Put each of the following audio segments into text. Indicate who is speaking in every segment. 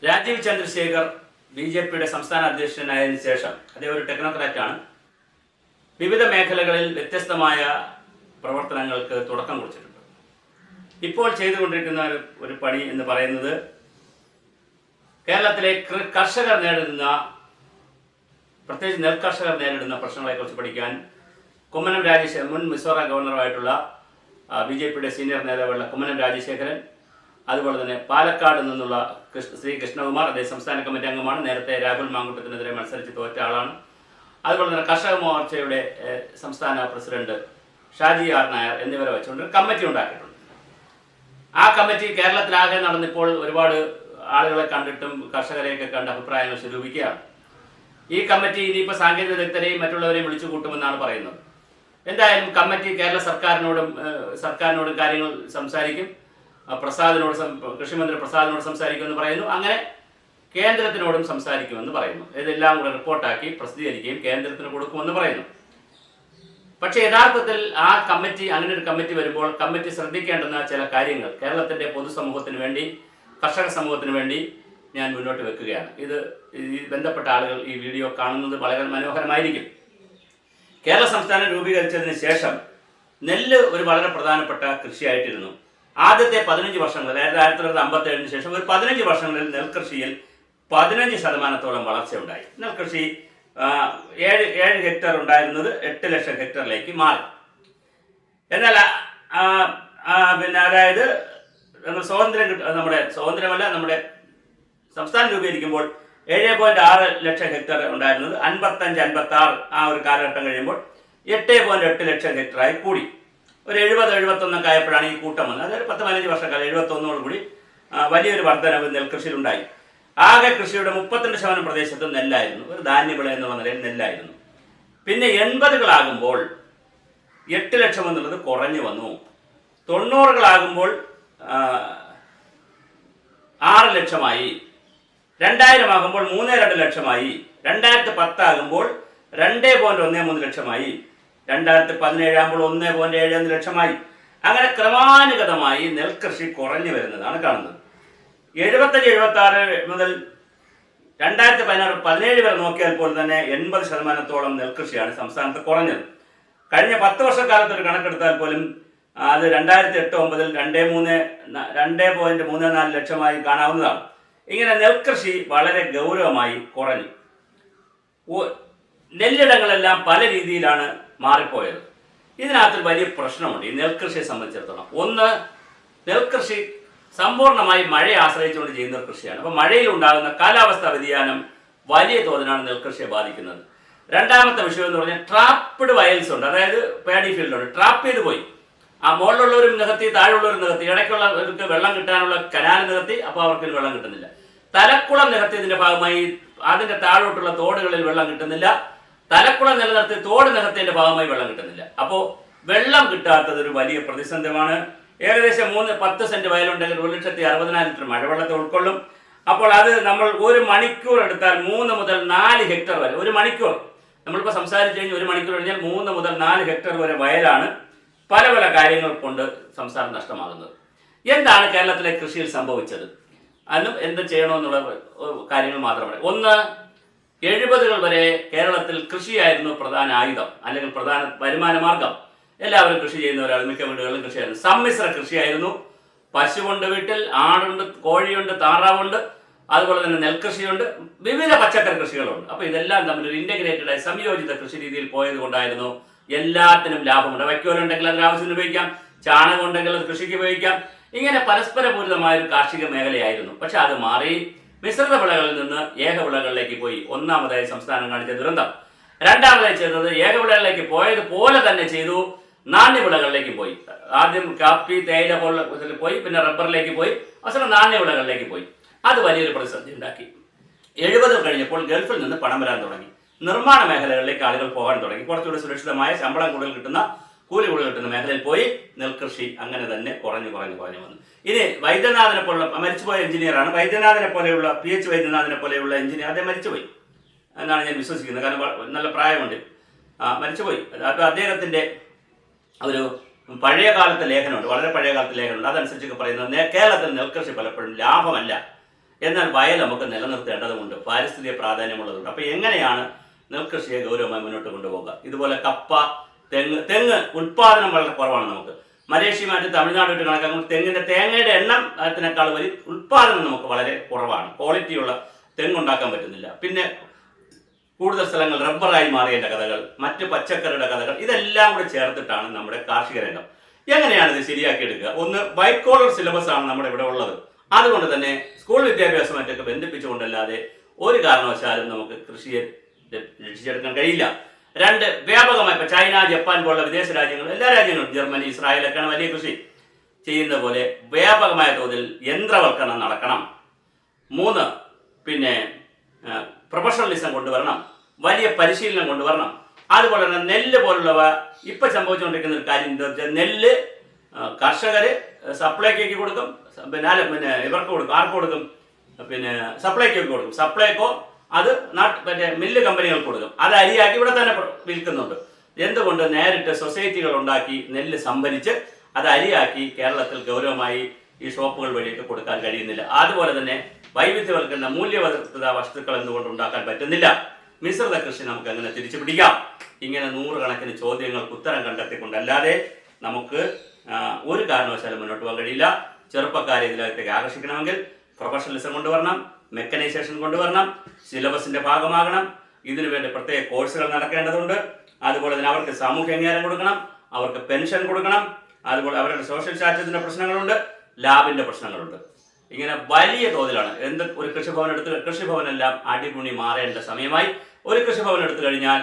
Speaker 1: രാജീവ് ചന്ദ്രശേഖർ ബി.ജെ.പിയുടെ സംസ്ഥാന അധ്യക്ഷനായതിനു ശേഷം അദ്ദേഹം ഒരു ടെക്നോക്രാറ്റാണ്. വിവിധ മേഖലകളിൽ വ്യത്യസ്തമായ പ്രവർത്തനങ്ങൾക്ക് തുടക്കം കുറിച്ചിട്ടുണ്ട്. ഇപ്പോൾ ചെയ്തുകൊണ്ടിരിക്കുന്ന ഒരു പണി എന്ന് പറയുന്നത് കേരളത്തിലെ കർഷകർ നേരിടുന്ന, പ്രത്യേകിച്ച് നെൽകർഷകർ നേരിടുന്ന പ്രശ്നങ്ങളെക്കുറിച്ച് പഠിക്കാൻ കുമ്മനം രാജശേഖരൻ, മുൻ മിസോറാം ഗവർണറായിട്ടുള്ള ബി.ജെ.പിയുടെ സീനിയർ നേതാവുള്ള കുമ്മനം രാജശേഖരൻ, അതുപോലെ തന്നെ പാലക്കാട് നിന്നുള്ള ശ്രീ കൃഷ്ണകുമാർ, അദ്ദേഹം സംസ്ഥാന കമ്മിറ്റി അംഗമാണ്, നേരത്തെ രാഹുൽ മാങ്കൂട്ടത്തിനെതിരെ മത്സരിച്ച് തോറ്റ ആളാണ്. അതുപോലെ തന്നെ കർഷക മോർച്ചയുടെ സംസ്ഥാന പ്രസിഡന്റ് ഷാജി ആർ നായർ എന്നിവരെ വെച്ചുകൊണ്ട് കമ്മിറ്റി ഉണ്ടാക്കിയിട്ടുണ്ട്. ആ കമ്മിറ്റി കേരളത്തിലാകെ നടന്നിപ്പോൾ ഒരുപാട് ആളുകളെ കണ്ടിട്ടും കർഷകരെയൊക്കെ കണ്ട് അഭിപ്രായങ്ങൾ സ്വരൂപിക്കുകയാണ്. ഈ കമ്മിറ്റി ഇനിയിപ്പോൾ സാങ്കേതിക വിദഗ്ധരെയും മറ്റുള്ളവരെയും വിളിച്ചു കൂട്ടുമെന്നാണ് പറയുന്നത്. എന്തായാലും കമ്മിറ്റി കേരള സർക്കാരിനോടും കാര്യങ്ങൾ സംസാരിക്കും. കൃഷിമന്ത്രി പ്രസാദിനോട് സംസാരിക്കുമെന്ന് പറയുന്നു. അങ്ങനെ കേന്ദ്രത്തിനോടും സംസാരിക്കുമെന്ന് പറയുന്നു. ഇതെല്ലാം കൂടെ റിപ്പോർട്ടാക്കി പ്രസിദ്ധീകരിക്കുകയും കേന്ദ്രത്തിന് കൊടുക്കുമെന്ന് പറയുന്നു. പക്ഷേ യഥാർത്ഥത്തിൽ ആ കമ്മിറ്റി, അങ്ങനെ ഒരു കമ്മിറ്റി വരുമ്പോൾ കമ്മിറ്റി ശ്രദ്ധിക്കേണ്ടുന്ന ചില കാര്യങ്ങൾ കേരളത്തിൻ്റെ പൊതുസമൂഹത്തിന് വേണ്ടി, കർഷക സമൂഹത്തിന് വേണ്ടി ഞാൻ മുന്നോട്ട് വെക്കുകയാണ്. ഇത് ബന്ധപ്പെട്ട ആളുകൾ ഈ വീഡിയോ കാണുന്നത് വളരെ മനോഹരമായിരിക്കും. കേരള സംസ്ഥാനം രൂപീകരിച്ചതിന് ശേഷം നെല്ല് ഒരു വളരെ പ്രധാനപ്പെട്ട കൃഷിയായിട്ടിരുന്നു. ആദ്യത്തെ 15 വർഷങ്ങൾ, അതായത് 1957 ശേഷം ഒരു 15 വർഷങ്ങളിൽ നെൽകൃഷിയിൽ 15% വളർച്ചയുണ്ടായി. നെൽകൃഷി 7 ഹെക്ടർ ഉണ്ടായിരുന്നത് 8 ലക്ഷം ഹെക്ടറിലേക്ക് മാറി. എന്നാൽ അതായത് നമ്മുടെ സംസ്ഥാനം രൂപീകരിക്കുമ്പോൾ 7.6 ലക്ഷം ഹെക്ടർ ഉണ്ടായിരുന്നത് 55-56 ആ ഒരു കാലഘട്ടം കഴിയുമ്പോൾ 8.8 ലക്ഷം ഹെക്ടറായി കൂടി. ഒരു 70-71 ആയപ്പോഴാണ് ഈ കൂട്ടം വന്നത്. അതൊരു 10-15 വർഷക്കാലം 71 കൂടി വലിയൊരു വർധനവ് നെൽകൃഷിയിലുണ്ടായി. ആകെ കൃഷിയുടെ 32% പ്രദേശത്ത് നെല്ലായിരുന്നു, ഒരു ധാന്യവിള എന്നുള്ള നിലയിൽ നെല്ലായിരുന്നു. പിന്നെ 80കളാകുമ്പോൾ 8 ലക്ഷം എന്നുള്ളത് കുറഞ്ഞു വന്നു. 90കളാകുമ്പോൾ 6 ലക്ഷമായി. 2000 ആകുമ്പോൾ 3.2 ലക്ഷമായി. 2010 ആകുമ്പോൾ 2.13 ലക്ഷമായി. 2017 ആകുമ്പോൾ 1.71 ലക്ഷമായി. അങ്ങനെ ക്രമാനുഗതമായി നെൽകൃഷി കുറഞ്ഞു വരുന്നതാണ് കാണുന്നത്. 75-76 മുതൽ 2016-17 വരെ നോക്കിയാൽ പോലും തന്നെ 80% നെൽകൃഷിയാണ് സംസ്ഥാനത്ത് കുറഞ്ഞത്. കഴിഞ്ഞ 10 വർഷക്കാലത്ത് ഒരു കണക്കെടുത്താൽ പോലും അത് 2008-9 2.34 ലക്ഷമായി കാണാവുന്നതാണ്. ഇങ്ങനെ നെൽകൃഷി വളരെ ഗൗരവമായി കുറഞ്ഞു. നെല്ലിടങ്ങളെല്ലാം പല രീതിയിലാണ് മാറിപ്പോയത്. ഇതിനകത്തൊരു വലിയ പ്രശ്നമുണ്ട് ഈ നെൽകൃഷിയെ സംബന്ധിച്ചിടത്തോളം. ഒന്ന്, നെൽകൃഷി സമ്പൂർണ്ണമായി മഴയെ ആശ്രയിച്ചുകൊണ്ട് ചെയ്യുന്ന ഒരു കൃഷിയാണ്. അപ്പോൾ മഴയിലുണ്ടാകുന്ന കാലാവസ്ഥാ വ്യതിയാനം വലിയ തോതിലാണ് നെൽകൃഷിയെ ബാധിക്കുന്നത്. രണ്ടാമത്തെ വിഷയം എന്ന് പറഞ്ഞാൽ ട്രാപ്പ്ഡ് വയൽസ് ഉണ്ട്, അതായത് പാഡി ഫീൽഡുണ്ട്. ട്രാപ്പ് ചെയ്ത് പോയി, ആ മുകളിലുള്ളവരും നികത്തി, താഴെയുള്ളവരും നികത്തി, ഇടയ്ക്കുള്ളവർക്ക് വെള്ളം കിട്ടാനുള്ള കനാൽ നികത്തി, അപ്പോൾ അവർക്ക് വെള്ളം കിട്ടുന്നില്ല. തലക്കുളം നികത്തിയതിന്റെ ഭാഗമായി അതിന്റെ താഴോട്ടുള്ള തോടുകളിൽ വെള്ളം കിട്ടുന്നില്ല. തലക്കുളം നിലനിർത്തി തോട് നികത്തിയതിന്റെ ഭാഗമായി വെള്ളം കിട്ടുന്നില്ല. അപ്പോൾ വെള്ളം കിട്ടാത്തത് ഒരു വലിയ പ്രതിസന്ധിയാണ്. ഏകദേശം 10 സെന്റ് വയലുണ്ടെങ്കിൽ 1,60,000 ലിറ്റർ മഴവെള്ളത്തെ ഉൾക്കൊള്ളും. അപ്പോൾ അത് നമ്മൾ ഒരു മണിക്കൂർ എടുത്താൽ 3 മുതൽ 4 ഹെക്ടർ വരെ, ഒരു മണിക്കൂർ നമ്മളിപ്പോൾ സംസാരിച്ചു കഴിഞ്ഞാൽ 1 മണിക്കൂർ കഴിഞ്ഞാൽ 3 മുതൽ 4 ഹെക്ടർ വരെ വയലാണ് പല പല കാര്യങ്ങൾ കൊണ്ട് സംസ്ഥാനം നഷ്ടമാകുന്നത്. എന്താണ് കേരളത്തിലെ കൃഷിയിൽ സംഭവിച്ചത്, അതിനും എന്ത് ചെയ്യണമെന്നുള്ള കാര്യങ്ങൾ മാത്രമാണ്. ഒന്ന്, 70കൾ വരെ കേരളത്തിൽ കൃഷിയായിരുന്നു പ്രധാന ആയുധം, അല്ലെങ്കിൽ പ്രധാന വരുമാന മാർഗം. എല്ലാവരും കൃഷി ചെയ്യുന്നവരാണ്, മിക്ക വീടുകളിലും കൃഷിയായിരുന്നു. സമ്മിശ്ര കൃഷിയായിരുന്നു. പശുവുണ്ട് വീട്ടിൽ, ആടുണ്ട്, കോഴിയുണ്ട്, താറാവുണ്ട്, അതുപോലെ തന്നെ നെൽകൃഷിയുണ്ട്, വിവിധ പച്ചക്കറി കൃഷികളുണ്ട്. അപ്പോൾ ഇതെല്ലാം തമ്മിൽ ഒരു ഇൻ്റഗ്രേറ്റഡായി സംയോജിത കൃഷി രീതിയിൽ പോയത് കൊണ്ടായിരുന്നു എല്ലാത്തിനും ലാഭമുണ്ട്. വൈക്കോലുണ്ടെങ്കിൽ അതിന് ആവശ്യത്തിന് ഉപയോഗിക്കാം, ചാണകം ഉണ്ടെങ്കിൽ അത് കൃഷിക്ക് ഉപയോഗിക്കാം. ഇങ്ങനെ പരസ്പരപൂരിതമായ ഒരു കാർഷിക മേഖലയായിരുന്നു. പക്ഷെ അത് മാറി മിശ്രിത വിളകളിൽ നിന്ന് ഏകവിളകളിലേക്ക് പോയി. ഒന്നാമതായി സംസ്ഥാനം കാണിച്ച ദുരന്തം. രണ്ടാമതായി ചെയ്തത് ഏകവിളകളിലേക്ക് പോയതുപോലെ തന്നെ ചെയ്തു, നാണ്യവിളകളിലേക്ക് പോയി. ആദ്യം കാപ്പി, തേയില പോലെ പോയി, പിന്നെ റബ്ബറിലേക്ക് പോയി, അവസാനം നാണ്യവിളകളിലേക്ക് പോയി. അത് വലിയൊരു പ്രതിസന്ധി ഉണ്ടാക്കി. 70 കഴിഞ്ഞപ്പോൾ ഗൾഫിൽ നിന്ന് പണം വരാൻ തുടങ്ങി. നിർമ്മാണ മേഖലകളിലേക്ക് ആളുകൾ പോകാൻ തുടങ്ങി. കുറച്ചുകൂടി സുരക്ഷിതമായ ശമ്പളം കൂടുതൽ കിട്ടുന്ന, കൂലി കൂടുതൽ കിട്ടുന്ന മേഖലയിൽ പോയി. നെൽകൃഷി അങ്ങനെ തന്നെ കുറഞ്ഞു വന്നു. ഇനി വൈദ്യനാഥനെ പോലുള്ള മരിച്ചുപോയ എഞ്ചിനീയറാണ്, വൈദ്യനാഥനെ പോലെയുള്ള PH വൈദ്യനാഥനെ പോലെയുള്ള എഞ്ചിനീയർ, അദ്ദേഹം മരിച്ചുപോയി എന്നാണ് ഞാൻ വിശ്വസിക്കുന്നത്. കാരണം നല്ല പ്രായമുണ്ട്, മരിച്ചുപോയി. അപ്പോൾ അദ്ദേഹത്തിൻ്റെ ഒരു പഴയ കാലത്തെ ലേഖനമുണ്ട്, വളരെ പഴയ കാലത്തെ ലേഖനമുണ്ട്. അതനുസരിച്ചൊക്കെ പറയുന്നത് കേരളത്തിൽ നെൽകൃഷി പലപ്പോഴും ലാഭമല്ല എന്നാൽ വയൽ നമുക്ക് നിലനിർത്തേണ്ടതുണ്ട്, പാരിസ്ഥിതിക പ്രാധാന്യമുള്ളതുണ്ട്. അപ്പോൾ എങ്ങനെയാണ് നെൽകൃഷിയെ ഗൗരവമായി മുന്നോട്ട് കൊണ്ടുപോകുക? ഇതുപോലെ കപ്പ, തെങ്ങ് ഉൽപ്പാദനം വളരെ കുറവാണ് നമുക്ക്. മലേഷ്യയുമായിട്ട് തമിഴ്നാടുമായിട്ട് കണക്കാക്കുമ്പോൾ തേങ്ങയുടെ എണ്ണത്തിനേക്കാൾ വലിയ ഉൽപ്പാദനം നമുക്ക് വളരെ കുറവാണ്. ക്വാളിറ്റിയുള്ള തെങ്ങുണ്ടാക്കാൻ പറ്റുന്നില്ല. പിന്നെ കൂടുതൽ സ്ഥലങ്ങൾ റബ്ബറായി മാറിയതിൻ്റെ കഥകൾ, മറ്റ് പച്ചക്കറിയുടെ കഥകൾ, ഇതെല്ലാം കൂടി ചേർത്തിട്ടാണ് നമ്മുടെ കാർഷിക രംഗം. എങ്ങനെയാണ് ഇത് ശരിയാക്കിയെടുക്കുക? ഒന്ന്, വൈറ്റ് കോളർ സിലബസ് ആണ് നമ്മുടെ ഇവിടെ ഉള്ളത്. അതുകൊണ്ട് തന്നെ സ്കൂൾ വിദ്യാഭ്യാസമായിട്ടൊക്കെ ബന്ധിപ്പിച്ചുകൊണ്ടല്ലാതെ ഒരു കാരണവശാലും നമുക്ക് കൃഷിയെ രക്ഷിച്ചെടുക്കാൻ കഴിയില്ല. രണ്ട്, വ്യാപകമായി ഇപ്പോൾ ചൈന, ജപ്പാൻ പോലുള്ള വിദേശ രാജ്യങ്ങൾ, എല്ലാ രാജ്യങ്ങളും, ജർമ്മനി, ഇസ്രായേലൊക്കെയാണ് വലിയ കൃഷി ചെയ്യുന്ന പോലെ വ്യാപകമായ തോതിൽ യന്ത്രവൽക്കരണം നടക്കണം. മൂന്ന്, പിന്നെ പ്രൊഫഷണലിസം കൊണ്ടുവരണം, വലിയ പരിശീലനം കൊണ്ടുവരണം. അതുപോലെ തന്നെ നെല്ല് പോലുള്ളവ ഇപ്പം സംഭവിച്ചുകൊണ്ടിരിക്കുന്ന ഒരു കാര്യം എന്താ വെച്ചാൽ, നെല്ല് കർഷകർ സപ്ലൈക്കോയ്ക്ക് കൊടുക്കും, പിന്നെ ഇവർക്ക് കൊടുക്കും. ആർക്ക് കൊടുക്കും? പിന്നെ സപ്ലൈക്കോയ്ക്ക് കൊടുക്കും. സപ്ലൈക്കോ അത് മറ്റേ മില്ല് കമ്പനികൾക്ക് കൊടുക്കും. അത് അരിയാക്കി ഇവിടെ തന്നെ വിൽക്കുന്നുണ്ട്. എന്തുകൊണ്ട്? നേരിട്ട് സൊസൈറ്റികൾ ഉണ്ടാക്കി നെല്ല് സംഭരിച്ച് അത് അരിയാക്കി കേരളത്തിൽ ഗൗരവമായി ഈ ഷോപ്പുകൾ വഴിയൊക്കെ കൊടുക്കാൻ കഴിയുന്നില്ല. അതുപോലെ തന്നെ വൈവിധ്യവൽക്കരണ മൂല്യവർദ്ധിത വസ്തുക്കൾ എന്തുകൊണ്ട് ഉണ്ടാക്കാൻ പറ്റുന്നില്ല? മിശ്രിത കൃഷി നമുക്ക് എങ്ങനെ തിരിച്ചു പിടിക്കാം? ഇങ്ങനെ നൂറുകണക്കിന് ചോദ്യങ്ങൾക്ക് ഉത്തരം കണ്ടെത്തിക്കൊണ്ടല്ലാതെ നമുക്ക് ഒരു കാരണവശാലും മുന്നോട്ട് പോകാൻ കഴിയില്ല. ചെറുപ്പക്കാരെ ഇതിനകത്തേക്ക് ആകർഷിക്കണമെങ്കിൽ പ്രൊഫഷണലിസം കൊണ്ടുവരണം, മെക്കനൈസേഷൻ കൊണ്ടുവരണം, സിലബസിന്റെ ഭാഗമാകണം. ഇതിനുവേണ്ടി പ്രത്യേക കോഴ്സുകൾ നടക്കേണ്ടതുണ്ട്. അതുപോലെ തന്നെ അവർക്ക് സാമൂഹ്യ അംഗീകാരം കൊടുക്കണം, അവർക്ക് പെൻഷൻ കൊടുക്കണം. അതുപോലെ അവരുടെ സോഷ്യൽ സ്റ്റാറ്റസിന്റെ പ്രശ്നങ്ങളുണ്ട്, ലാബിന്റെ പ്രശ്നങ്ങളുണ്ട്. ഇങ്ങനെ വലിയ തോതിലാണ് ഒരു കൃഷിഭവനെല്ലാം അടിപൊളി മാറേണ്ട സമയമായി. ഒരു കൃഷിഭവൻ എടുത്തു കഴിഞ്ഞാൽ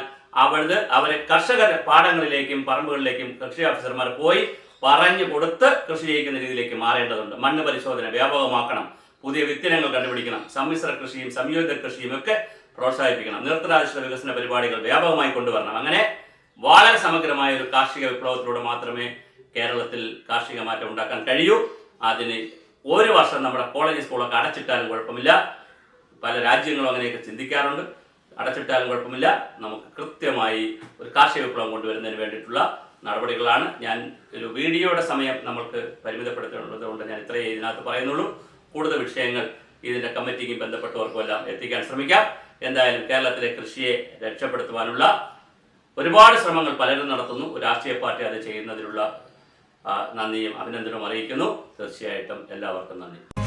Speaker 1: അവരെ കർഷകർ പാടങ്ങളിലേക്കും പറമ്പുകളിലേക്കും കൃഷി ഓഫീസർമാർ പോയി പറഞ്ഞു കൊടുത്ത് കൃഷി ചെയ്യിക്കുന്ന രീതിയിലേക്ക് മാറേണ്ടതുണ്ട്. മണ്ണ് പരിശോധന വ്യാപകമാക്കണം, പുതിയ വിത്തിനങ്ങൾ കണ്ടുപിടിക്കണം, സമ്മിശ്ര കൃഷിയും സംയോജിത കൃഷിയും ഒക്കെ പ്രോത്സാഹിപ്പിക്കണം, നിർത്തലാധിഷ്ഠിത വികസന പരിപാടികൾ വ്യാപകമായി കൊണ്ടുവരണം. അങ്ങനെ വളരെ സമഗ്രമായ ഒരു കാർഷിക വിപ്ലവത്തിലൂടെ മാത്രമേ കേരളത്തിൽ കാർഷിക മാറ്റം ഉണ്ടാക്കാൻ കഴിയൂ. അതിന് ഒരു വർഷം നമ്മുടെ കോളേജ് സ്കൂളൊക്കെ അടച്ചിട്ടാലും കുഴപ്പമില്ല. പല രാജ്യങ്ങളും അങ്ങനെയൊക്കെ ചിന്തിക്കാറുണ്ട്. അടച്ചിട്ടാലും കുഴപ്പമില്ല. നമുക്ക് കൃത്യമായി ഒരു കാർഷിക വിപ്ലവം കൊണ്ടുവരുന്നതിന് വേണ്ടിയിട്ടുള്ള നടപടികളാണ്. ഞാൻ ഒരു വീഡിയോയുടെ സമയം നമ്മൾക്ക് പരിമിതപ്പെടുത്തുന്നത് കൊണ്ട് ഞാൻ ഇത്രയേ ഇതിനകത്ത് പറയുന്നുള്ളൂ. കൂടുതൽ വിഷയങ്ങൾ ഇതിൻ്റെ കമ്മിറ്റിക്കും ബന്ധപ്പെട്ടവർക്കും എല്ലാം എത്തിക്കാൻ ശ്രമിക്കാം. എന്തായാലും കേരളത്തിലെ കൃഷിയെ രക്ഷപ്പെടുത്തുവാനുള്ള ഒരുപാട് ശ്രമങ്ങൾ പലരും നടത്തുന്നു. ഒരു രാഷ്ട്രീയ പാർട്ടി അത് ചെയ്യുന്നതിനുള്ള നന്ദിയും അഭിനന്ദനവും അറിയിക്കുന്നു. തീർച്ചയായിട്ടും എല്ലാവർക്കും നന്ദി.